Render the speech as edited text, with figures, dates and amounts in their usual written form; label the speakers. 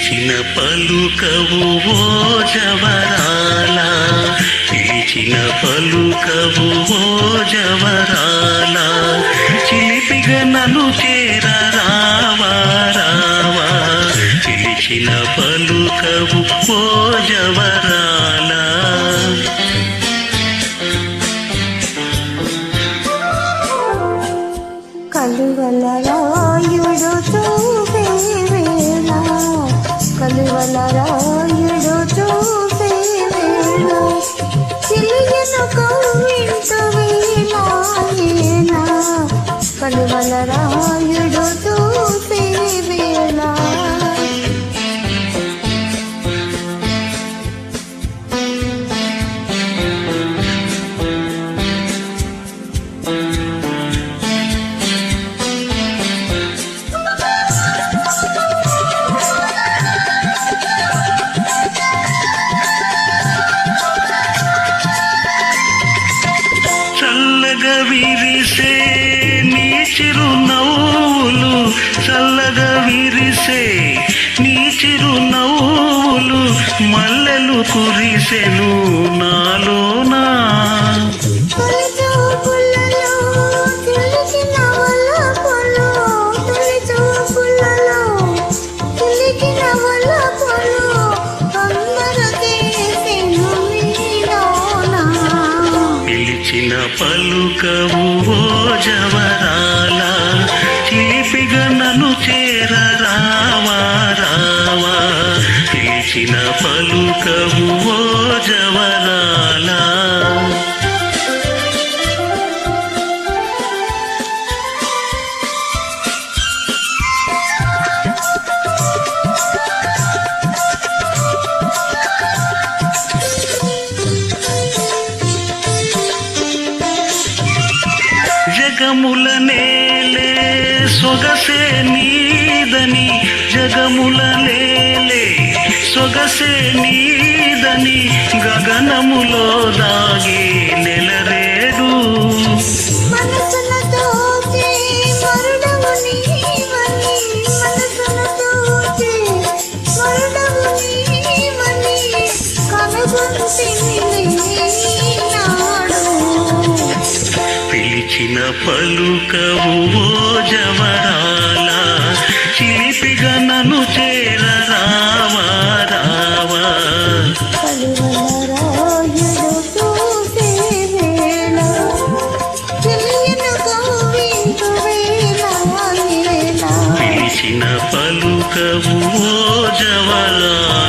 Speaker 1: పిలిచిన పలుకవు ఓ జవరాల, పిలిచిన పలుకవు ఓ జవరాల, చిలిపిగా నన్ను చేర రావా రావా, పిలిచిన పలుకవు ఓ జవరాల.
Speaker 2: కలువల రాయుడు చూపే వేళ, కలువల రాయుడు చూపే వేళ, చిలియను కవ్వింటు వేళ, కలువల రాయుడు చూపే వేళ.
Speaker 1: చల్లగా విరిసే నీ చిరునవ్వులు, చల్లగా విరిసే నీ చిరునవ్వులు, మల్లెలు కురిసెను నాలోనా. పిలిచిన పలుకవు ఓ జవరాల, చిలిపిగా నన్ను చేర రావా రావా, పిలిచిన పలుకవు ఓ జవరాల. జగముల నేలే సొగసే నీదని, జగముల నేలే సొగసే నీదని, గగనములో దాగే నెలరేడు. పిలిచిన పలుకవు ఓ జవరాల, చిలిపిగా నన్ను చేర రావా రావా. పిలిచిన పలుకవు ఓ జవరాల.